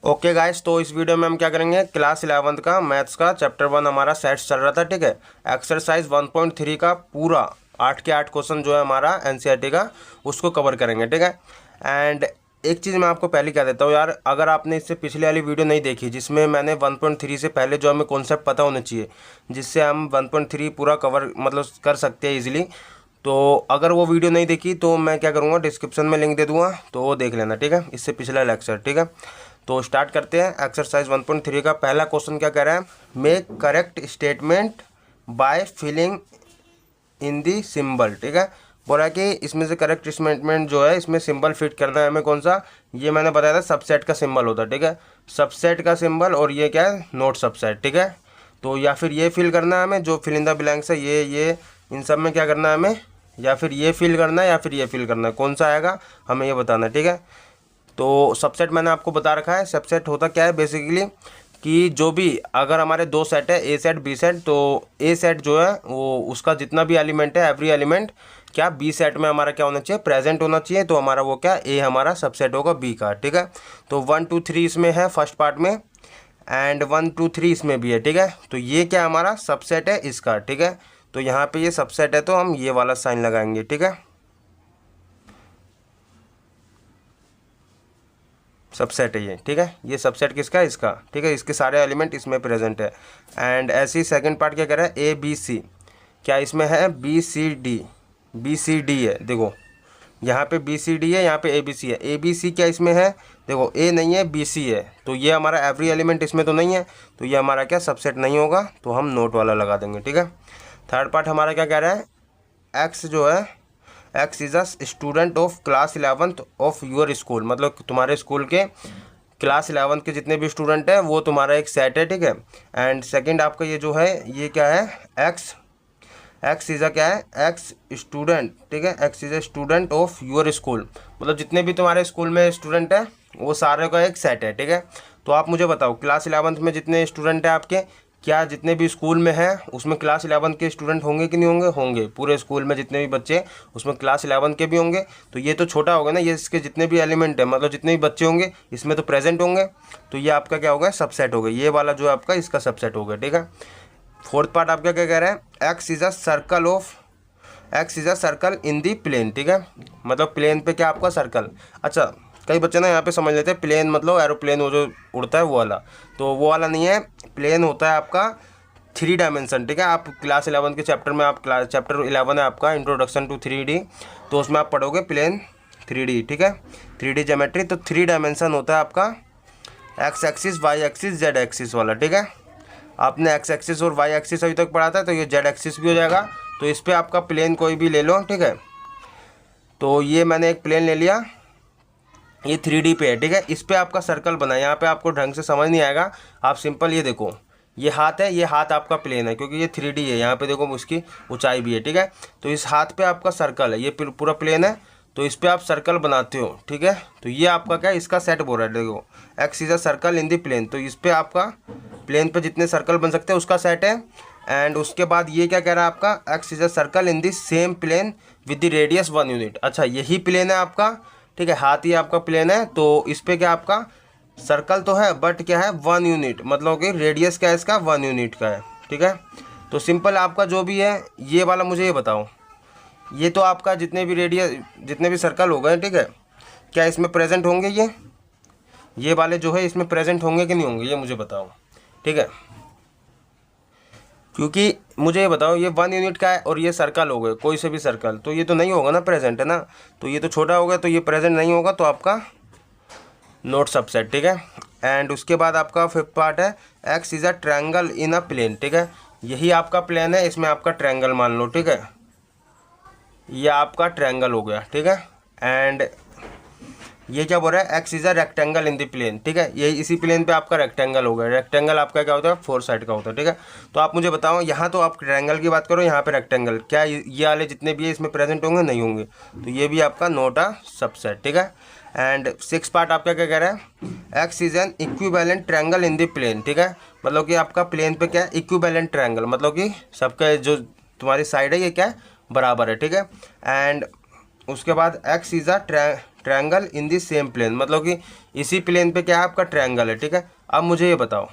Okay guys, तो इस video में हम क्या करेंगे, क्लास 11th का मैथ्स का चैप्टर 1 हमारा सेट्स चल रहा था। ठीक है, एक्सरसाइज 1.3 का पूरा 8 के 8 क्वेश्चन जो है हमारा एनसीईआरटी का, उसको कवर करेंगे। ठीक है, एंड एक चीज़ मैं आपको पहले कह देता हूँ यार, अगर आपने इससे पिछले वाली वीडियो नहीं देखी जिसमें मैंने 1.3 से पहले जो हमें कॉन्सेप्ट पता होना चाहिए, जिससे हम 1.3 पूरा कवर मतलब कर सकते हैं इजीली, तो अगर वो वीडियो नहीं देखी तो मैं क्या करूँगा, डिस्क्रिप्शन में लिंक दे दूँगा, तो वो देख लेना। ठीक है, इससे पिछला लेक्चर। ठीक है, तो स्टार्ट करते हैं। एक्सरसाइज 1.3 का पहला क्वेश्चन क्या कह रहा है, make correct statement by filling in the symbol. ठीक है, बोला है कि इसमें से करेक्ट स्टेटमेंट जो है इसमें सिंबल फिट करना है हमें। कौन सा, ये मैंने बताया था सबसेट का सिंबल होता है। ठीक है, सबसेट का सिंबल, और ये क्या है, नोट सबसेट। ठीक है, तो या फिर ये फिल करना है हमें, जो फिल इन द ब्लैंक्स है ये इन सब में क्या करना है हमें, या फिर ये फिल करना है या फिर ये फिल करना है, कौन सा आएगा हमें ये बताना है। ठीक है, तो सबसेट मैंने आपको बता रखा है। सबसेट होता क्या है बेसिकली, कि जो भी अगर हमारे दो सेट है, ए सेट बी सेट, तो ए सेट जो है वो उसका जितना भी एलिमेंट है, एवरी एलिमेंट क्या बी सेट में हमारा क्या होना चाहिए, प्रेजेंट होना चाहिए। तो हमारा वो क्या, ए हमारा सबसेट होगा बी का। ठीक है, तो 1 2 3 इसमें है फर्स्ट पार्ट में, एंड 1 2 3 इसमें भी है। ठीक है, तो ये क्या हमारा सबसेट है इसका। ठीक है, तो यहाँ पे ये सबसेट है तो हम ये वाला साइन लगाएंगे। ठीक है, सबसेट है ये। ठीक है, ये सबसेट किसका है, इसका। ठीक है, इसके सारे एलिमेंट इसमें प्रेजेंट है। एंड ऐसे ही सेकंड पार्ट क्या कह रहा है, ए बी सी, क्या इसमें है, B C D, B C D है। देखो यहाँ पे बी सी डी है, यहाँ पे ए बी सी है। ए बी सी क्या इसमें है, देखो ए नहीं है बी सी है, तो ये हमारा एवरी एलिमेंट इसमें तो नहीं है, तो ये हमारा क्या सबसेट नहीं होगा, तो हम नोट वाला लगा देंगे। ठीक है, थर्ड पार्ट हमारा क्या कह रहा है, एक्स जो है, X is a student of class 11th of your school, मतलब तुम्हारे स्कूल के क्लास 11th के जितने भी स्टूडेंट हैं वो तुम्हारा एक सेट है। ठीक है, एंड सेकंड आपका ये जो है ये क्या है, एक्स, एक्स इज़ अ क्या है, एक्स स्टूडेंट। ठीक है, X is a student of your school, मतलब जितने भी तुम्हारे स्कूल में स्टूडेंट हैं वो सारे का एक सेट है। ठीक है, तो आप मुझे बताओ क्लास 11th में जितने स्टूडेंट हैं आपके, क्या जितने भी स्कूल में हैं उसमें क्लास 11 के स्टूडेंट होंगे कि नहीं होंगे, होंगे। पूरे स्कूल में जितने भी बच्चे उसमें क्लास 11 के भी होंगे, तो ये तो छोटा होगा ना, ये इसके जितने भी एलिमेंट है मतलब जितने भी बच्चे होंगे इसमें तो प्रेजेंट होंगे, तो ये आपका क्या होगा, सबसेट होगा। ये वाला जो है आपका इसका सबसेट होगा। ठीक है, फोर्थ पार्ट आपका क्या कह रहा है, X is a circle of, X is a circle in the plane. ठीक है, मतलब प्लेन पे क्या आपका सर्कल। अच्छा, कई बच्चे ना यहाँ पे समझ लेते हैं प्लेन मतलब एरोप्लेन वो जो उड़ता है वो वाला, तो वो वाला नहीं है। प्लेन होता है आपका 3 डायमेंशन। ठीक है, आप क्लास 11 के चैप्टर में, आप क्लास चैप्टर 11 है आपका इंट्रोडक्शन टू 3D, तो उसमें आप पढ़ोगे प्लेन 3D। ठीक है, 3D ज्योमेट्री, तो 3 डायमेंशन होता है आपका X axis, Y axis, Z axis वाला। ठीक है, आपने एक्स एक्सिस और वाई एक्सिस अभी तक पढ़ा था, तो ये जेड एक्सिस भी हो जाएगा। तो इस पर आपका प्लेन कोई भी ले लो। ठीक है, तो ये मैंने एक प्लेन ले लिया, ये 3D पे है। ठीक है, इस पे आपका सर्कल बना है। यहाँ पे आपको ढंग से समझ नहीं आएगा, आप सिंपल ये देखो, ये हाथ है, ये हाथ आपका प्लेन है क्योंकि ये 3D है। यहाँ पे देखो उसकी ऊंचाई भी है। ठीक है, तो इस हाथ पे आपका सर्कल है, ये पूरा प्लेन है, तो इस पे आप सर्कल बनाते हो। ठीक है, तो ये आपका क्या है, इसका सेट बोल रहा है। देखो X is a circle in the plane, तो इस पे आपका प्लेन पे जितने सर्कल बन सकते हैं उसका सेट है। एंड उसके बाद ये क्या कह रहा है आपका, X is a circle in the same plane with the radius 1 unit. अच्छा, यही प्लेन है आपका। ठीक है, हाथ ही आपका प्लेन है, तो इस पे क्या आपका सर्कल तो है बट क्या है 1 यूनिट, मतलब कि रेडियस क्या है इसका 1 यूनिट का है। ठीक है, तो सिंपल आपका जो भी है ये वाला मुझे ये बताओ, ये तो आपका जितने भी रेडियस जितने भी सर्कल हो गए, ठीक है, क्या इसमें प्रेजेंट होंगे, ये वाले जो है इसमें प्रेजेंट होंगे कि नहीं होंगे, ये मुझे बताओ। ठीक है, क्योंकि मुझे ये बताओ ये 1 यूनिट का है और ये सर्कल हो गए, कोई से भी सर्कल, तो ये तो नहीं होगा ना प्रेजेंट, है ना, तो ये तो छोटा होगा, तो ये प्रेजेंट नहीं होगा, तो आपका नोट सबसेट। ठीक है, एंड उसके बाद आपका फिफ्थ पार्ट है, X is a triangle in a plane. ठीक है, यही आपका प्लेन है, इसमें आपका ट्रायंगल मान लो। ठीक है, ये आपका ट्रायंगल हो गया। ठीक है, एंड ये क्या बोल रहा है, X is a rectangle in the plane. ठीक है, ये इसी प्लेन पे आपका रेक्टेंगल हो गया। रेक्टेंगल आपका क्या होता है, 4 साइड का होता है। ठीक है, तो आप मुझे बताओ, यहाँ तो आप ट्रायंगल की बात करो, यहाँ पे रेक्टेंगल, क्या ये वाले जितने भी है इसमें प्रेजेंट होंगे, नहीं होंगे, तो ये भी आपका नोट अ सबसेट। ठीक है, एंड सिक्स पार्ट आपका क्या कह रहा है, X is an equivalent triangle in the plane. ठीक है, मतलब कि आपका प्लेन पे क्या है, इक्विवेलेंट ट्रायंगल, मतलब कि सबका जो तुम्हारी साइड है ये क्या है, बराबर है। ठीक है, एंड उसके बाद X is a triangle in the same plane, मतलब कि इसी प्लेन पे क्या है आपका ट्रायंगल है, ठीक है। अब मुझे ये बताओ,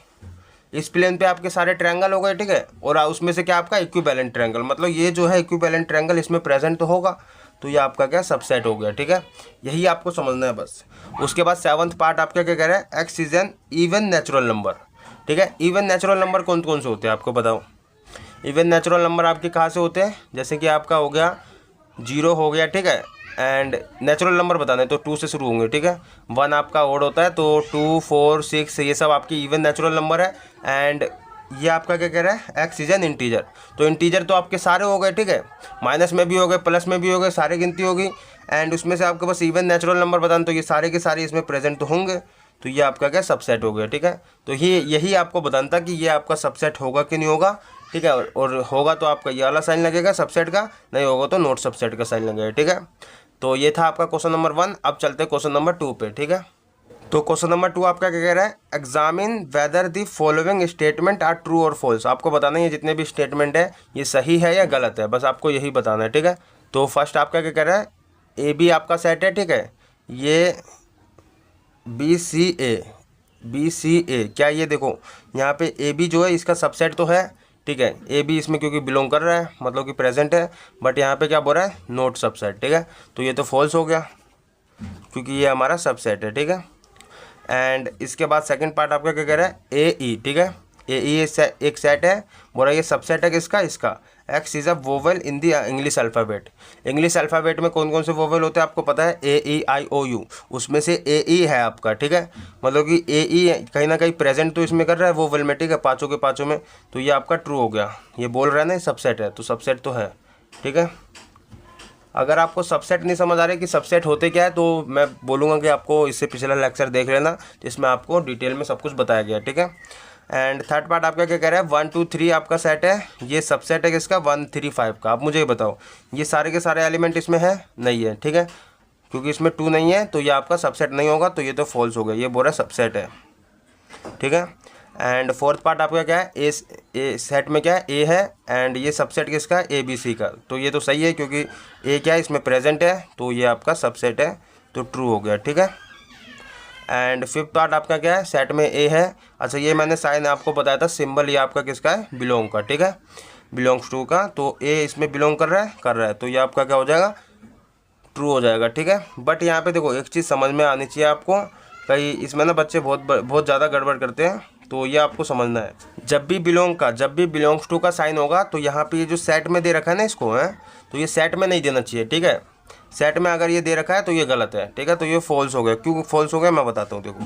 इस प्लेन पे आपके सारे ट्रायंगल हो गए, ठीक है, और उसमें से क्या आपका इक्विवेलेंट ट्रायंगल, मतलब ये जो है इक्विवेलेंट ट्रायंगल इसमें प्रेजेंट तो होगा, तो ये आपका क्या सबसेट हो गया, ठीक है। यही आपको समझना है बस। उसके बाद 7th पार्ट आपका क्या कह रहा है, X is N even natural number, ठीक है। इवन नेचुरल नंबर कौन कौन से होते हैं आपको बताओ। इवन नेचुरल नंबर आपके कहाँ से होते हैं, जैसे कि आपका हो गया 0 हो गया, ठीक है, एंड नेचुरल नंबर बताना है तो 2 से शुरू होंगे, ठीक है। 1 आपका ओड होता है तो 2, 4, 6 ये सब आपकी इवन नेचुरल नंबर है। एंड ये आपका क्या कह रहा है, एक्स इज एन इंटीजर, तो इंटीजर तो आपके सारे हो गए, ठीक है, माइनस में भी हो गए, प्लस में भी हो गए, सारे गिनती होगी। एंड उसमें से आपके पास इवन नेचुरल नंबर बताना, तो ये सारे के सारे इसमें प्रेजेंट तो होंगे, तो ये आपका क्या सबसेट हो गया, ठीक है। तो यही आपको बताना था कि ये आपका सबसेट होगा कि नहीं होगा, ठीक है, और होगा तो आपका ये वाला साइन लगेगा सबसेट का, नहीं होगा तो नोट सबसेट का साइन लगेगा, ठीक है। तो ये था आपका क्वेश्चन नंबर 1। अब चलते हैं क्वेश्चन नंबर 2 पे, ठीक है। तो क्वेश्चन नंबर 2 आपका क्या कह रहा है, examine whether the following statement are true or false. आपको बताना है ये जितने भी स्टेटमेंट है ये सही है या गलत है, बस आपको यही बताना है, ठीक है। तो फर्स्ट आपका क्या कह रहा है, ए बी आपका सेट है, ठीक है, ये बी सी ए, क्या ये देखो यहाँ पे ए बी जो है इसका सबसेट तो है, ठीक है, ए बी इसमें क्योंकि बिलोंग कर रहा है मतलब कि प्रेजेंट है, बट यहाँ पे क्या बोल रहा है, नोट सबसेट, ठीक है, तो ये तो फॉल्स हो गया क्योंकि ये हमारा सबसेट है, ठीक है। एंड इसके बाद सेकंड पार्ट आपका क्या कह रहा है, ए ई, ठीक है, ए ई एक सेट है, बोल रहा है ये सबसेट है किसका, इसका। X is a vowel in the English alphabet. English alphabet में कौन कौन से वोवेल होते हैं आपको पता है, ए ई आई ओ यू, उसमें से ए ई है आपका, ठीक है, मतलब कि ए ई कहीं ना कहीं प्रेजेंट तो इसमें कर रहा है वोवेल में, ठीक है, पाँचों के पाँचों में, तो ये आपका ट्रू हो गया। ये बोल रहा है ना सबसेट है, तो सबसेट तो है, ठीक है। अगर आपको सबसेट नहीं समझ आ रहा है कि सबसेट होते क्या है, तो मैं बोलूँगा कि आपको इससे पिछला लेक्चर देख लेना, जिसमें आपको डिटेल में सब कुछ बताया गया, ठीक है। एंड थर्ड पार्ट आपका क्या कह रहा है, 1, 2, 3 आपका सेट है, ये सबसेट है किसका, 1, 3, 5 का। आप मुझे ये बताओ ये सारे के सारे एलिमेंट इसमें है, नहीं है, ठीक है, क्योंकि इसमें 2 नहीं है तो ये आपका सबसेट नहीं होगा, तो ये तो फॉल्स हो गया, ये बोल रहा है सबसेट है, ठीक है। एंड फोर्थ पार्ट आपका क्या है, ए सेट में क्या है, ए है, एंड ये सबसेट किसका है, ए बी सी का, तो ये तो सही है क्योंकि ए क्या है इसमें प्रेजेंट है, तो ये आपका सबसेट है, तो ट्रू हो गया, ठीक है। एंड फिफ्थ पार्ट आपका क्या है, सेट में ए है, अच्छा ये मैंने साइन आपको बताया था, सिंबल ये आपका किसका है, बिलोंग का, ठीक है, बिलोंग्स टू का, तो ए इसमें बिलोंग कर रहा है, तो ये आपका क्या हो जाएगा, ट्रू हो जाएगा, ठीक है। बट यहाँ पे देखो एक चीज़ समझ में आनी चाहिए आपको, कई इसमें ना बच्चे बहुत ज़्यादा गड़बड़ करते हैं, तो ये आपको समझना है, जब भी बिलोंग्स टू का साइन होगा तो यहाँ पे ये जो सेट में दे रखा है ना इसको है, तो ये सेट में नहीं देना चाहिए, ठीक है। सेट में अगर ये दे रखा है तो ये गलत है, ठीक है, तो ये फॉल्स हो गया। क्यों फॉल्स हो गया मैं बताता हूँ, देखो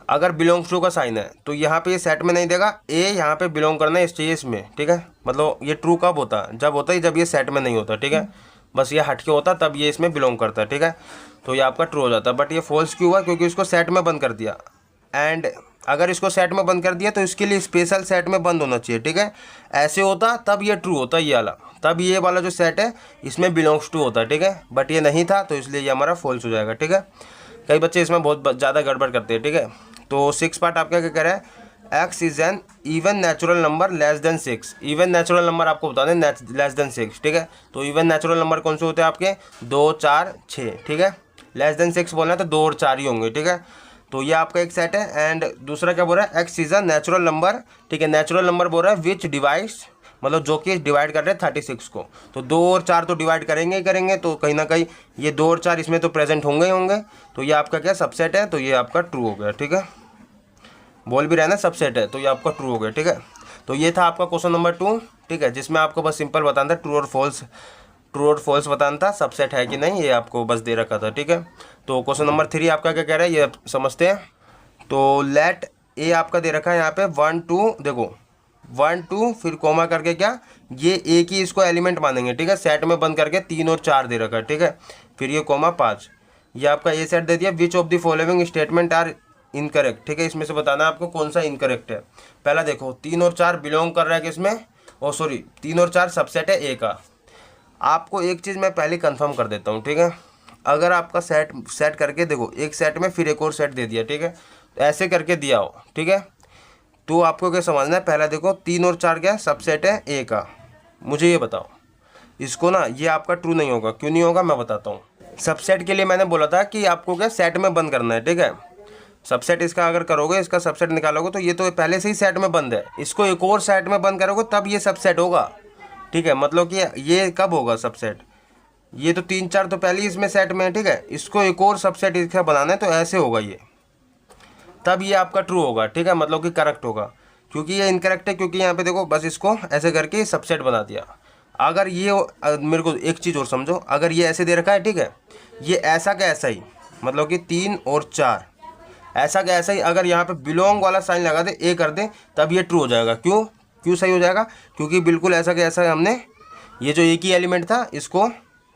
अगर बिलोंग्स टू का साइन है तो यहाँ पे ये सेट में नहीं देगा, ए यहाँ पे बिलोंग करना है चाहिए इसमें, ठीक है, मतलब ये ट्रू कब होता है, जब होता है जब ये सेट में नहीं होता, ठीक है, बस ये हटके होता तब ये इसमें बिलोंग करता है, ठीक है, तो ये आपका ट्रू हो जाता है। बट ये फॉल्स क्यों हुआ, क्योंकि इसको सेट में बंद कर दिया, एंड अगर इसको सेट में बंद कर दिया तो इसके लिए स्पेशल सेट में बंद होना चाहिए, ठीक है, ऐसे होता तब ये ट्रू होता, ये वाला तब ये वाला जो सेट है इसमें बिलोंग्स टू होता है, ठीक है, बट ये नहीं था तो इसलिए ये हमारा फॉल्स हो जाएगा, ठीक है। कई बच्चे इसमें बहुत ज़्यादा गड़बड़ करते हैं, ठीक है। तो 6 पार्ट आपका क्या कह रहा है, X is N even natural number less than 6। Even natural number आपको बता दें लेस देन 6, ठीक है, तो इवन नेचुरल नंबर कौन से होते हैं आपके, 2, 4, 6, ठीक है, लेस देन 6 बोलना है तो 2 और 4 ही होंगे, ठीक है, तो ये आपका एक सेट है। एंड दूसरा क्या बोल रहा है, X is a natural number, ठीक है, नेचुरल नंबर बोल रहा है विच डिवाइड्स, मतलब जो कि डिवाइड कर रहे हैं 36 को, तो 2 और 4 तो डिवाइड करेंगे ही करेंगे, तो कहीं ना कहीं ये 2 और 4 इसमें तो प्रेजेंट होंगे ही होंगे, तो ये आपका क्या सबसेट है, तो ये आपका ट्रू हो गया, ठीक है, बोल भी रहे ना सबसेट है, तो ये आपका ट्रू हो गया, ठीक है। तो ये था आपका क्वेश्चन नंबर 2, ठीक है, जिसमें आपको बस सिंपल बताना था ट्रू और फॉल्स बताना था, सबसेट है कि नहीं ये आपको बस दे रखा था, ठीक है। तो क्वेश्चन नंबर 3 आपका क्या कह रहा है ये समझते हैं। तो लेट ए आपका दे रखा है यहाँ पे 1, 2, देखो 1, 2 फिर कोमा करके क्या, ये ए की इसको एलिमेंट मानेंगे, ठीक है, सेट में बंद करके 3 और 4 दे रखा है, ठीक है, फिर ये कोमा 5, ये आपका ए सेट दे दिया, which of the following statement are incorrect, ठीक है, इसमें से बताना है आपको कौन सा इनकरेक्ट है। पहला देखो 3 और 4 बिलोंग कर रहा है किसमें, 3 और 4 सबसेट है ए का। आपको एक चीज़ मैं पहले कंफर्म कर देता हूँ, ठीक है, अगर आपका सेट करके देखो एक सेट में फिर एक और सेट दे दिया, ठीक है, तो ऐसे करके दिया हो, ठीक है, तो आपको क्या समझना है, पहला देखो 3 और 4 क्या सबसेट है ए का, मुझे ये बताओ इसको ना, ये आपका ट्रू नहीं होगा, क्यों नहीं होगा मैं बताता हूँ। सबसेट के लिए मैंने बोला था कि आपको क्या सेट में बंद करना है, ठीक है। सबसेट इसका अगर करोगे, इसका सबसेट निकालोगे तो ये तो पहले से ही सेट में बंद है, इसको एक और सेट में बंद करोगे तब ये सबसेट होगा, ठीक है। मतलब कि ये कब होगा सबसेट, ये तो 3 4 तो पहले ही इसमें सेट में है, ठीक है। इसको एक और सबसेट इसका बनाना है तो ऐसे होगा ये, तब ये आपका ट्रू होगा, ठीक है, मतलब कि करेक्ट होगा। क्योंकि ये इनकरेक्ट है, क्योंकि यहाँ पे देखो बस इसको ऐसे करके सबसेट बना दिया। अगर ये मेरे को एक चीज़ और समझो, अगर ये ऐसे दे रखा है, ठीक है, ये ऐसा का ऐसा ही, मतलब कि 3 और 4 ऐसा का ऐसा ही, अगर यहाँ पे बिलोंग वाला साइन लगा दे, ए कर दे, तब ये ट्रू हो जाएगा। क्यों सही हो जाएगा, क्योंकि बिल्कुल ऐसा का ऐसा हमने ये जो एक ही एलिमेंट था इसको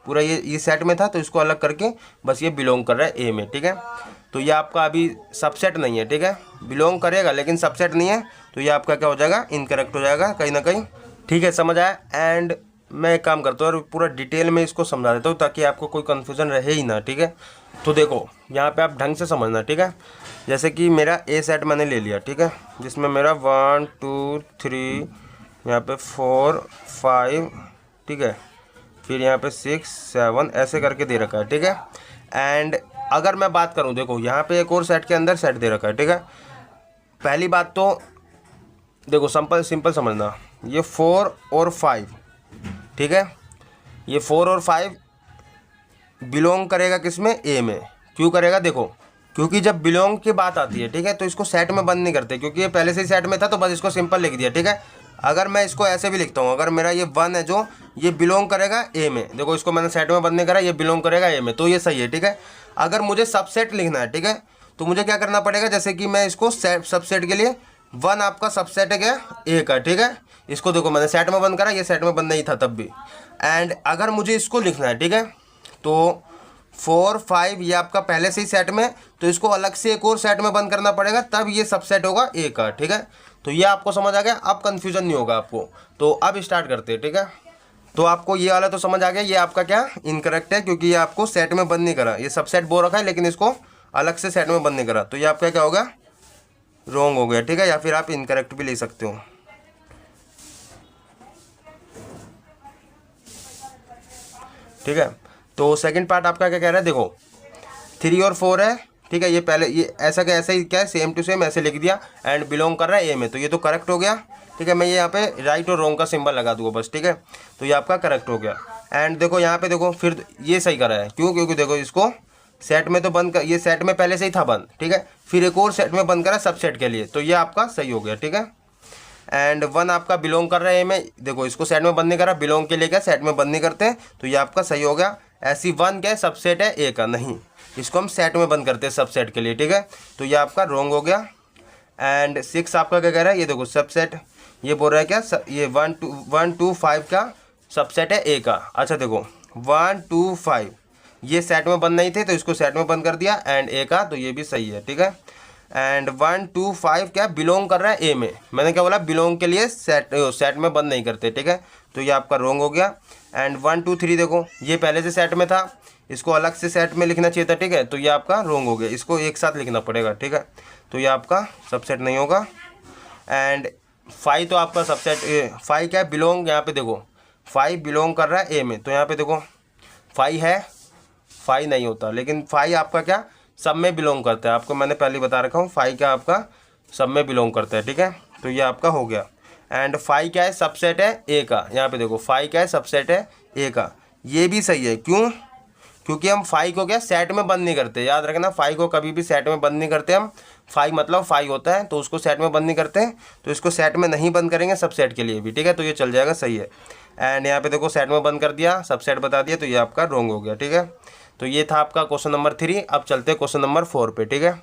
पूरा ये सेट में था तो इसको अलग करके बस ये बिलोंग कर रहा है ए में, ठीक है। तो ये आपका अभी सबसेट नहीं है, ठीक है, बिलोंग करेगा लेकिन सबसेट नहीं है, तो ये आपका क्या हो जाएगा, इनकरेक्ट हो जाएगा कहीं ना कहीं, ठीक है, समझ आया। एंड मैं एक काम करता हूँ और पूरा डिटेल में इसको समझा देता हूँ ताकि आपको कोई कन्फ्यूज़न रहे ही ना, ठीक है। तो देखो यहाँ पे आप ढंग से समझना, ठीक है। जैसे कि मेरा ए सेट मैंने ले लिया, ठीक है, जिसमें मेरा 1 2 3 यहाँ पे 4 5, ठीक है, फिर यहाँ पे 6 7 ऐसे करके दे रखा है, ठीक है। एंड अगर मैं बात करूँ, देखो यहाँ पे एक और सेट के अंदर सेट दे रखा है, ठीक है। पहली बात तो देखो सिंपल समझना, ये 4 और 5, ठीक है, ये 4 और 5 बिलोंग करेगा किसमें, ए में। क्यों करेगा, देखो क्योंकि जब बिलोंग की बात आती है, ठीक है, तो इसको सेट में बंद नहीं करते, क्योंकि ये पहले से ही सेट में था तो बस इसको सिंपल लिख दिया, ठीक है। अगर मैं इसको ऐसे भी लिखता हूँ, अगर मेरा ये 1 है जो ये बिलोंग करेगा ए में, देखो इसको मैंने सेट में बंद नहीं करा, ये बिलोंग करेगा ए में, तो ये सही है, ठीक है। अगर मुझे सबसेट लिखना है, ठीक है, तो मुझे क्या करना पड़ेगा, जैसे कि मैं इसको सबसेट के लिए 1 आपका सबसेट है क्या, ए का, ठीक है। इसको देखो मैंने सेट में बंद करा, ये सेट में बंद नहीं था तब भी। एंड अगर मुझे इसको लिखना है, ठीक है, तो 4 5 ये आपका पहले से ही सेट में, तो इसको अलग से एक और सेट में बंद करना पड़ेगा, तब ये सबसेट होगा ए का, ठीक है। तो ये आपको समझ आ गया, अब कंफ्यूजन नहीं होगा आपको। तो अब स्टार्ट करते हैं, ठीक है। तो आपको ये वाला तो समझ आ गया, ये आपका क्या इनकरेक्ट है, क्योंकि ये आपको सेट में बंद नहीं करा, ये सबसेट बोल रखा है लेकिन इसको अलग से सेट में बंद नहीं करा, तो ये आपका क्या होगा, रॉन्ग हो गया, ठीक है, या फिर आप इनकरेक्ट भी ले सकते हो, ठीक है। तो सेकंड पार्ट आपका क्या कह रहा है, देखो 3 और 4 है, ठीक है, ये पहले ये ऐसा क्या ऐसा ही क्या है, सेम टू सेम ऐसे लिख दिया, एंड बिलोंग कर रहा है ए में, तो ये तो करेक्ट हो गया, ठीक है। मैं ये यहाँ पे राइट और रॉन्ग का सिंबल लगा दूंगा बस, ठीक है, तो ये आपका करेक्ट हो गया। एंड देखो यहाँ पे देखो फिर ये सही करा है, क्यों, क्योंकि देखो इसको सेट में तो बंद कर, ये सेट में पहले से ही था बंद, ठीक है, फिर एक और सेट में बंद करा सबसेट के लिए, तो ये आपका सही हो गया, ठीक है। एंड 1 आपका बिलोंग कर रहा है ए में, देखो इसको सेट में बंद नहीं करा, बिलोंग के लिए क्या सेट में बंद नहीं करते, तो ये आपका सही हो गया। ऐसी 1 क्या है, सबसेट है ए का, नहीं, इसको हम सेट में बंद करते हैं सबसेट के लिए, ठीक है, तो ये आपका रॉन्ग हो गया। एंड 6 आपका क्या कह रहा है, ये देखो सबसेट, ये बोल रहा है क्या, ये 1 2 5 का सबसेट है ए का। अच्छा देखो 1 2 5 ये सेट में बंद नहीं थे तो इसको सेट में बंद कर दिया, एंड ए का, तो ये भी सही है, ठीक है। एंड 1 2 5 क्या बिलोंग कर रहा है ए में, मैंने क्या बोला, बिलोंग के लिए सेट में बंद नहीं करते, ठीक है, तो ये आपका रॉन्ग हो गया। एंड 1 2 3 देखो ये पहले से सेट में था, इसको अलग से सेट में लिखना चाहिए था, ठीक है, तो ये आपका रॉन्ग हो गया, इसको एक साथ लिखना पड़ेगा, ठीक है, तो ये आपका सबसेट नहीं होगा। एंड 5 तो आपका सबसेट 5 क्या है, बिलोंग, यहाँ पे देखो 5 बिलोंग कर रहा है ए में, तो यहाँ पे देखो 5 है, 5 नहीं होता, लेकिन 5 आपका क्या सब में बिलोंग करता है, आपको मैंने पहले बता रखा हूँ, 5 क्या आपका सब में बिलोंग करता है, ठीक है, तो ये आपका हो गया। एंड 5 क्या है, सबसेट है ए का, यहाँ पे देखो 5 क्या है, सबसेट है ए का, ये भी सही है, क्यों, क्योंकि हम 5 को क्या सेट में बंद नहीं करते, याद रखना 5 को कभी भी सेट में बंद नहीं करते हम, 5 मतलब 5 होता है, तो उसको सेट में बंद नहीं करते, तो इसको सेट में नहीं बंद करेंगे सबसेट के लिए भी, ठीक है, तो ये चल जाएगा, सही है। एंड यहाँ पे देखो सेट में बंद कर दिया, सबसेट बता दिया, तो ये आपका रॉन्ग हो गया, ठीक है। तो ये था आपका क्वेश्चन नंबर 3। अब चलते हैं क्वेश्चन नंबर 4 पे, ठीक है।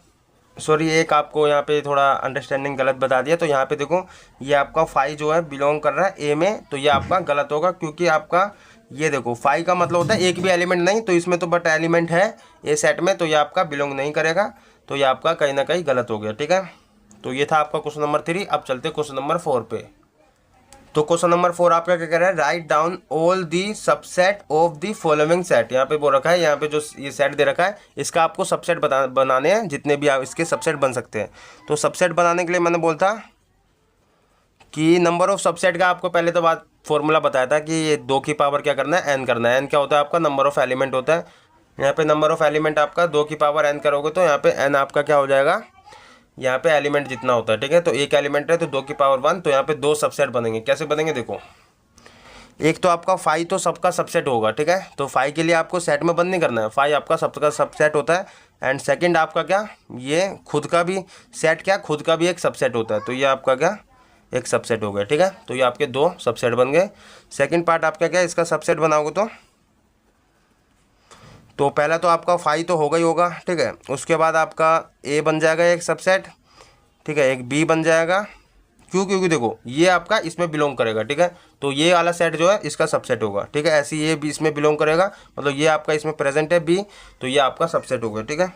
सॉरी एक आपको यहाँ पे थोड़ा अंडरस्टैंडिंग गलत बता दिया, तो यहाँ पे देखो ये आपका 5 जो है बिलोंग कर रहा है ए में, तो ये आपका गलत होगा, क्योंकि आपका ये देखो 5 का मतलब होता है एक भी एलिमेंट नहीं, तो इसमें तो बट एलिमेंट है ए सेट में, तो ये आपका बिलोंग नहीं करेगा, तो ये आपका कहीं ना कहीं गलत हो गया, ठीक है। तो ये था आपका क्वेश्चन नंबर 3। अब चलते क्वेश्चन नंबर 4 पे। तो क्वेश्चन नंबर 4 आपका क्या कह रहा है, write down all the subset of the following set. यहाँ पे बोल रखा है, यहाँ पे जो ये सेट दे रखा है इसका आपको सबसेट बनाने हैं, जितने भी आप इसके सबसेट बन सकते हैं। तो सबसेट बनाने के लिए मैंने बोलता कि नंबर ऑफ सबसेट का आपको पहले तो बात फॉर्मूला बताया था कि ये 2 की पावर क्या करना है, n करना है। n क्या होता है आपका नंबर ऑफ एलिमेंट होता है, यहाँ पे नंबर ऑफ़ एलिमेंट आपका 2 की पावर n करोगे तो यहाँ पे n आपका क्या हो जाएगा, यहाँ पे एलिमेंट जितना होता है, ठीक है। तो एक एलिमेंट है तो 2 की पावर 1, तो यहाँ पे 2 सबसेट बनेंगे। कैसे बनेंगे देखो, एक तो आपका फाइव तो सबका सबसेट होगा, ठीक है। तो फाइव के लिए आपको सेट में बंद नहीं करना है, फाइव आपका सबका सबसेट होता है। एंड सेकंड आपका क्या, ये खुद का भी सेट, क्या खुद का भी एक सबसेट होता है, तो ये आपका क्या एक सबसेट हो गया, ठीक है। तो ये आपके 2 सबसेट बन गए। सेकंड पार्ट आपका क्या, इसका सबसेट बनाओगे तो पहला तो आपका फाइव तो होगा ही होगा, ठीक है। उसके बाद आपका ए बन जाएगा एक सबसेट, ठीक है, एक बी बन जाएगा। क्यों, क्योंकि देखो ये आपका इसमें बिलोंग करेगा, ठीक है। तो ये वाला सेट जो है इसका सबसेट होगा, ठीक है। ऐसे ये भी इसमें बिलोंग करेगा, मतलब ये आपका इसमें प्रेजेंट है बी, तो ये आपका सबसेट होगा, ठीक है।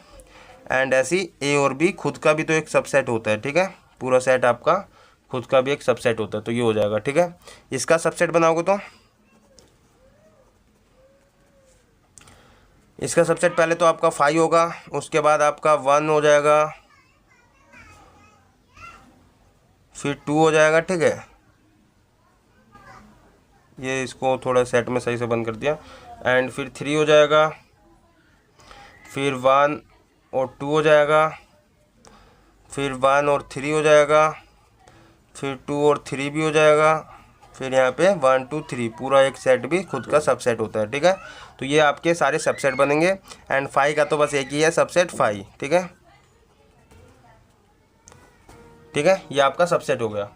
एंड ऐसी ए और बी खुद का भी तो एक सबसेट होता है, ठीक है। पूरा सेट आपका खुद का भी एक सबसेट होता है, तो ये हो जाएगा, ठीक है। इसका सबसेट बनाओगे तो इसका सबसेट पहले तो आपका 5 होगा, उसके बाद आपका 1 हो जाएगा, फिर 2 हो जाएगा, ठीक है। ये इसको थोड़ा सेट में सही से बंद कर दिया। एंड फिर 3 हो जाएगा, फिर 1 और 2 हो जाएगा, फिर 1 और 3 हो जाएगा, फिर 2 और 3 भी हो जाएगा, फिर यहाँ पे 1 2 3 पूरा एक सेट भी खुद का सबसेट होता है, ठीक है। तो ये आपके सारे सबसेट बनेंगे। एंड 5 का तो बस एक ही है सबसेट 5, ठीक है, ठीक है। ये आपका सबसेट हो गया।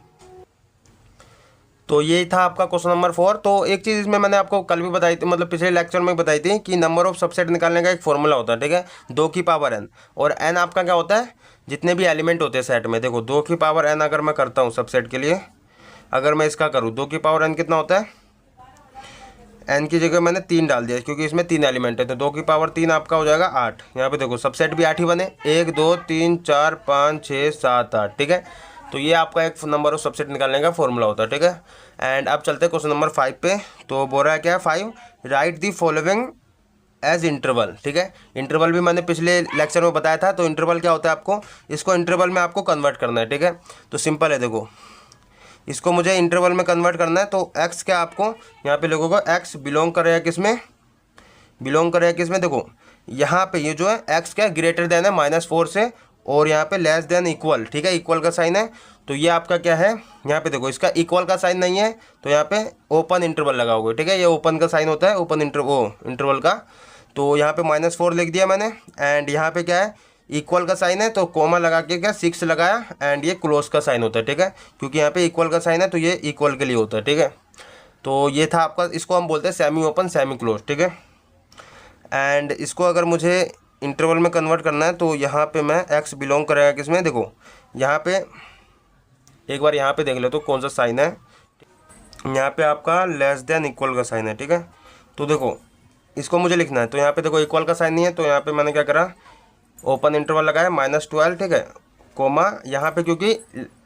तो ये था आपका क्वेश्चन नंबर 4। तो एक चीज़ इसमें मैंने आपको कल भी बताई थी, मतलब पिछले लेक्चर में बताई थी कि नंबर ऑफ सबसेट निकालने का एक फॉर्मूला होता है, ठीक है, 2 की पावर n। और n आपका क्या होता है, जितने भी एलिमेंट होते हैं सेट में। देखो 2 की पावर n अगर मैं करता हूँ सबसेट के लिए, अगर मैं इसका करूँ 2 की पावर n कितना होता है, n की जगह मैंने 3 डाल दिया क्योंकि इसमें 3 एलिमेंट है, तो 2 की पावर 3 आपका हो जाएगा 8। यहाँ पे देखो सबसेट भी 8 ही बने, 1 2 3 4 5 6 7 8, ठीक है। तो ये आपका एक नंबर ऑफ सबसेट निकालने का फॉर्मूला होता है, ठीक है। एंड अब चलते हैं क्वेश्चन नंबर 5 पे। तो बोल रहा है क्या, 5 write the following as interval, ठीक है। इंटरवल भी मैंने पिछले लेक्चर में बताया था। तो इंटरवल क्या होता है, आपको इसको इंटरवल में आपको कन्वर्ट करना है, ठीक है। तो सिंपल है, देखो इसको मुझे इंटरवल में कन्वर्ट करना है। तो x क्या आपको यहाँ पे लिखोगे, x बिलोंग करेगा किस में, बिलोंग करेगा किस में, देखो यहाँ पे ये जो है x क्या ग्रेटर देन है -4 से, और यहाँ पे लेस देन इक्वल, ठीक है, इक्वल का साइन है। तो ये आपका क्या है, यहाँ पे देखो इसका इक्वल का साइन नहीं है, तो यहाँ पे ओपन इंटरवल लगाओगे, ठीक है। ये ओपन का साइन होता है, ओपन इंटरवल का। तो यहाँ पे -4 लिख दिया मैंने। एंड यहाँ पे क्या है, इक्वल का साइन है, तो कोमा लगा के क्या 6 लगाया। एंड ये क्लोज का साइन होता है, ठीक है, क्योंकि यहाँ पे इक्वल का साइन है, तो ये इक्वल के लिए होता है, ठीक है। तो ये था आपका, इसको हम बोलते हैं सेमी ओपन सेमी क्लोज, ठीक है। एंड इसको अगर मुझे इंटरवल में कन्वर्ट करना है, तो यहाँ पे मैं x बिलोंग करेगा किसमें, देखो यहाँ पे एक बार यहाँ पे देख लो तो कौन सा साइन है, यहाँ पे आपका लेस देन इक्वल का साइन है, ठीक है। तो देखो इसको मुझे लिखना है, तो यहाँ पे देखो इक्वल का साइन नहीं है, तो यहाँ पे मैंने क्या करा, ओपन इंटरवल लगाया -12, ठीक है, कोमा यहाँ पे क्योंकि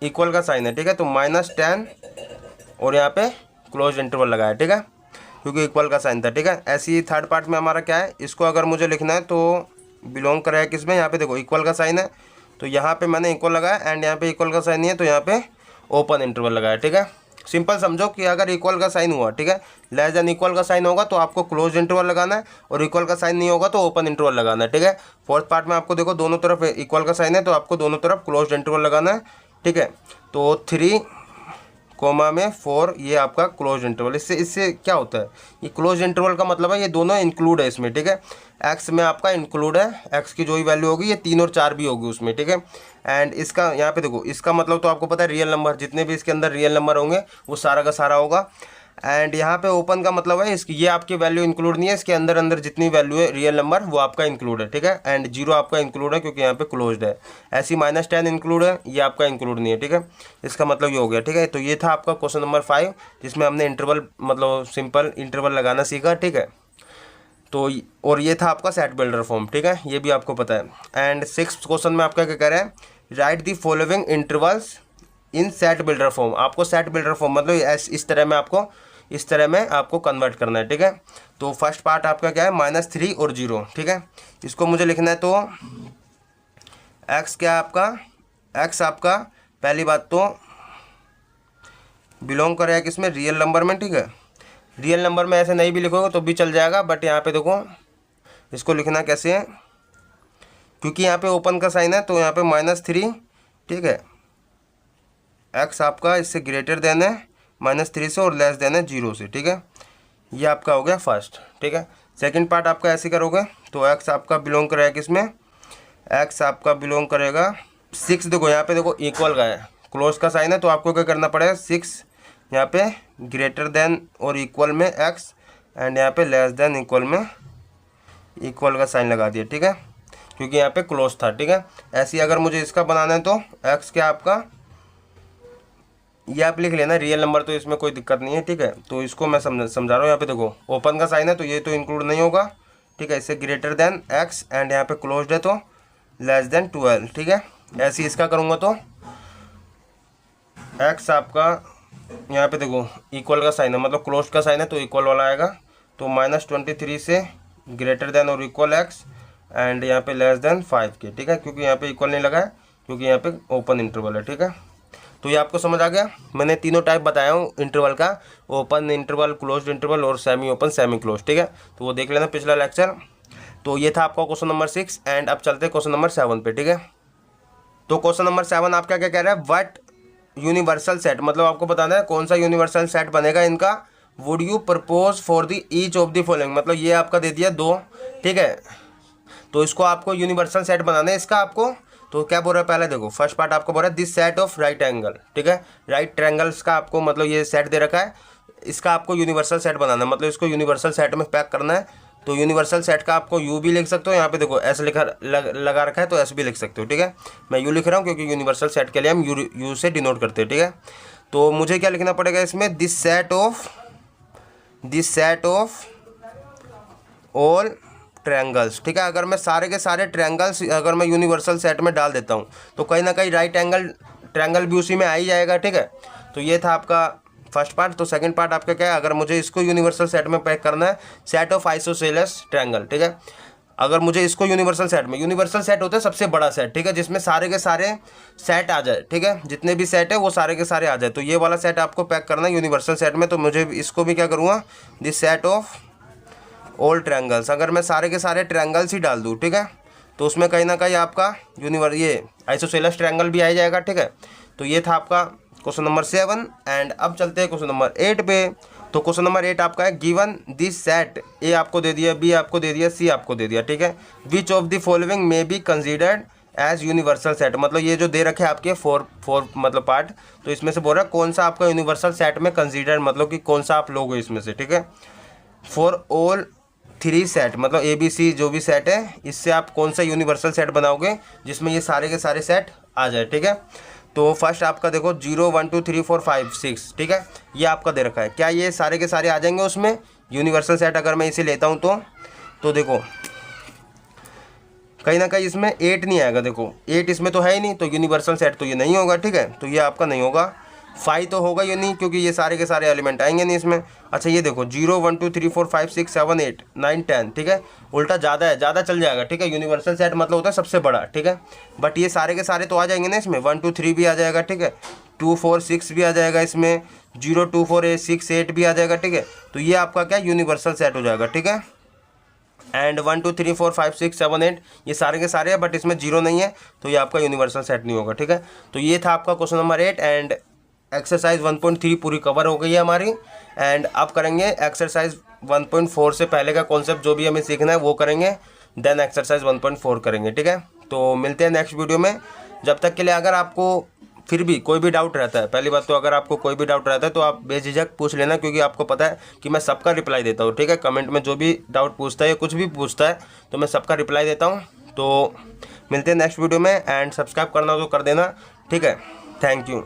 इक्वल का साइन है, ठीक है, तो -10 और यहाँ पे क्लोज इंटरवल लगाया, ठीक है, क्योंकि इक्वल का साइन था, ठीक है। ऐसे ही थर्ड पार्ट में हमारा क्या है, इसको अगर मुझे लिखना है तो बिलोंग करेगा किसमें, यहाँ पे देखो इक्वल का साइन है, तो यहाँ पे मैंने इक्वल लगाया। एंड यहाँ पे इक्वल का साइन नहीं है, तो यहाँ पे ओपन इंटरवल लगाया, ठीक है। सिंपल समझो कि अगर इक्वल का साइन हुआ, ठीक है, लेस देन इक्वल का साइन होगा तो आपको क्लोज इंटरवल लगाना है, और इक्वल का साइन नहीं होगा तो ओपन इंटरवल लगाना है, ठीक है। फोर्थ पार्ट में आपको देखो दोनों तरफ इक्वल का साइन है, तो आपको दोनों तरफ क्लोज इंटरवल लगाना है, ठीक है। तो 3 कोमा में 4 ये आपका क्लोज इंटरवल। इससे क्या होता है, ये क्लोज इंटरवल का मतलब है ये दोनों इंक्लूड है इसमें, ठीक है। एक्स में आपका इंक्लूड है, एक्स की जो भी वैल्यू होगी ये 3 और 4 भी होगी उसमें, ठीक है। एंड इसका यहाँ पे देखो, इसका मतलब तो आपको पता है रियल नंबर, जितने भी इसके अंदर रियल नंबर होंगे वो सारा का सारा होगा। एंड यहाँ पे ओपन का मतलब है इसकी, ये आपकी वैल्यू इंक्लूड नहीं है, इसके अंदर जितनी वैल्यू है रियल नंबर वो आपका इंक्लूड है, ठीक है। एंड 0 आपका इंक्लूड है क्योंकि यहाँ पे क्लोज्ड है। ऐसी -10 इंक्लूड है, ये आपका इंक्लूड नहीं है, ठीक है। इसका मतलब ये हो गया, ठीक है। तो ये था आपका क्वेश्चन नंबर 5, जिसमें हमने इंटरवल मतलब सिंपल इंटरवल लगाना सीखा, ठीक है। तो और ये था आपका सेट बिल्डर फॉर्म, ठीक है, ये भी आपको पता है। एंड 6th क्वेश्चन में आपका क्या कह रहा है, right the following intervals in set builder form. आपको सेट बिल्डर फॉर्म मतलब इस तरह में आपको कन्वर्ट करना है, ठीक है। तो फर्स्ट पार्ट आपका क्या है, -3 और 0, ठीक है। इसको मुझे लिखना है, तो x क्या है आपका, x आपका पहली बात तो बिलोंग करेगा किसमें, रियल नंबर में, ठीक है। रियल नंबर में ऐसे नहीं भी लिखोगे तो भी चल जाएगा, बट यहाँ पे देखो इसको लिखना कैसे है, क्योंकि यहाँ पे ओपन का साइन है तो यहाँ पे -3, ठीक है। एक्स आपका इससे ग्रेटर देन है -3 से और लेस देन है 0 से, ठीक है। ये आपका हो गया फर्स्ट, ठीक है। सेकंड पार्ट आपका ऐसे करोगे तो एक्स आपका बिलोंग करेगा किसमें, एक्स आपका बिलोंग करेगा 6। देखो यहाँ पे देखो इक्वल का है, क्लोज का साइन है तो आपको क्या करना पड़ेगा 6 यहाँ पे ग्रेटर देन और इक्वल में एक्स एंड यहाँ पे लेस देन इक्वल में इक्वल का साइन लगा दिया, ठीक है, क्योंकि यहाँ पे क्लोज था, ठीक है। ऐसे ही अगर मुझे इसका बनाना है तो एक्स क्या आपका, ये आप लिख लेना रियल नंबर, तो इसमें कोई दिक्कत नहीं है, ठीक है। तो इसको मैं समझा रहा हूँ। यहाँ पे देखो ओपन का साइन है तो ये तो इंक्लूड नहीं होगा, ठीक है। इससे ग्रेटर देन एक्स एंड यहाँ पे क्लोज्ड है तो लेस देन 12, ठीक है। ऐसे ही इसका करूँगा तो एक्स आपका यहाँ पे देखो इक्वल का साइन है, मतलब क्लोज का साइन है तो इक्वल वाला आएगा, तो -23 से ग्रेटर देन और इक्वल एक्स एंड यहाँ पे लेस देन 5 के, ठीक है, क्योंकि यहाँ पे इक्वल नहीं लगा है क्योंकि यहाँ पे ओपन इंटरवल है, ठीक है। तो ये आपको समझ आ गया। मैंने तीनों टाइप बताया हूँ इंटरवल का, ओपन इंटरवल, क्लोज्ड इंटरवल और सेमी ओपन सेमी क्लोज, ठीक है। तो वो देख लेना पिछला लेक्चर। तो ये था आपका क्वेश्चन नंबर 6 एंड अब चलते हैं क्वेश्चन नंबर 7 पे, ठीक है। तो क्वेश्चन नंबर 7 आपका क्या कह रहा है, व्हाट यूनिवर्सल सेट, मतलब आपको बताना है कौन सा यूनिवर्सल सेट बनेगा इनका, would you propose for the each of the following, मतलब ये आपका दे दिया 2, ठीक है। तो इसको आपको यूनिवर्सल सेट बनाना है इसका आपको। तो क्या बोल रहा है, पहले देखो फर्स्ट पार्ट आपको बोल रहा है this set of right angle, ठीक है। राइट ट्रायंगल्स का आपको मतलब ये सेट दे रखा है, इसका आपको यूनिवर्सल सेट बनाना है, मतलब इसको यूनिवर्सल सेट में पैक करना है। तो यूनिवर्सल सेट का आपको यू भी लिख सकते हो, यहाँ पे देखो एस लगा रखा है तो एस भी लिख सकते हो, ठीक है। मैं यू लिख रहा हूँ क्योंकि यूनिवर्सल सेट के लिए हम यू से डिनोट करते हैं, ठीक है। तो मुझे क्या लिखना पड़ेगा इसमें, this set of all triangles, ठीक है। अगर मैं सारे के सारे ट्रायंगल्स अगर मैं यूनिवर्सल सेट में डाल देता हूँ तो कहीं ना कहीं राइट एंगल ट्रायंगल भी उसी में आ ही जाएगा, ठीक है। तो ये था आपका फर्स्ट पार्ट। तो सेकंड पार्ट आपका क्या है, अगर मुझे इसको यूनिवर्सल सेट में पैक करना है, सेट ऑफ आइसोसेलेस ट्रायंगल, ठीक है। अगर मुझे इसको यूनिवर्सल सेट में, यूनिवर्सल सेट होता है सबसे बड़ा सेट, ठीक है, जिसमें सारे के सारे सेट आ जाए, ठीक है, जितने भी सेट है वो सारे के सारे आ जाए। तो ये वाला सेट आपको पैक करना है यूनिवर्सल सेट में। तो मुझे इसको भी क्या करूँगा, this set of all triangles, अगर मैं सारे के सारे ट्रायंगल्स ही डाल दूँ, ठीक है, तो उसमें कहीं ना कहीं आपका ये आइसोसेलेस ट्रायंगल भी आ जाएगा, ठीक है। तो ये था आपका क्वेश्चन नंबर 7 एंड अब चलते हैं क्वेश्चन नंबर 8 पे। तो क्वेश्चन नंबर 8 आपका है गिवन दिस सेट, ए आपको दे दिया, बी आपको दे दिया, सी आपको दे दिया, ठीक है। Which of the following may be considered as universal set, मतलब ये जो दे रखे आपके फोर मतलब पार्ट, तो इसमें से बोल रहा है कौन सा आपका यूनिवर्सल सेट में कंसीडर्ड, मतलब कि कौन सा आप लोगे इसमें से, ठीक है। फॉर ऑल 3 सेट, मतलब ए बी सी जो भी सेट है, इससे आप कौन सा यूनिवर्सल सेट बनाओगे जिसमें ये सारे के सारे सेट आ जाए, ठीक है। तो फर्स्ट आपका देखो 0 1 2 3 4 5 6, ठीक है, ये आपका दे रखा है। क्या ये सारे के सारे आ जाएंगे उसमें यूनिवर्सल सेट अगर मैं इसे लेता हूँ तो देखो कहीं ना कहीं इसमें 8 नहीं आएगा, देखो 8 इसमें तो है ही नहीं, तो यूनिवर्सल सेट तो ये नहीं होगा, ठीक है। तो ये आपका नहीं होगा। 5 तो होगा ये नहीं क्योंकि ये सारे के सारे एलिमेंट आएंगे नहीं इसमें। अच्छा ये देखो 0 1 2 3 4 5 6 7 8 9 10, ठीक है, उल्टा ज़्यादा है, ज़्यादा चल जाएगा, ठीक है। यूनिवर्सल सेट मतलब होता है सबसे बड़ा, ठीक है। बट ये सारे के सारे तो आ जाएंगे ना इसमें, 1 2 3 भी आ जाएगा, ठीक है, 2 4 6 भी आ जाएगा इसमें, 0 2 4 8 6 8 भी आ जाएगा, ठीक है। तो ये आपका क्या यूनिवर्सल सेट हो जाएगा, ठीक है। एंड 1 2 3 4 5 6 7 8 ये सारे के सारे हैं, बट इसमें 0 नहीं है तो ये आपका यूनिवर्सल सेट नहीं होगा, ठीक है। तो ये था आपका क्वेश्चन नंबर 8 एंड एक्सरसाइज 1.3 पूरी कवर हो गई है हमारी। एंड अब करेंगे एक्सरसाइज 1.4 से पहले का कॉन्सेप्ट जो भी हमें सीखना है वो करेंगे, देन एक्सरसाइज 1.4 करेंगे, ठीक है। तो मिलते हैं नेक्स्ट वीडियो में। जब तक के लिए अगर आपको फिर भी कोई भी डाउट रहता है, पहली बात तो अगर आपको कोई भी डाउट रहता है तो आप बेझिझक पूछ लेना, क्योंकि आपको पता है कि मैं सबका रिप्लाई देता हूँ, ठीक है। कमेंट में जो भी डाउट पूछता है या कुछ भी पूछता है तो मैं सबका रिप्लाई देता हूँ। तो मिलते हैं नेक्स्ट वीडियो में एंड सब्सक्राइब करना तो कर देना, ठीक है। Thank you.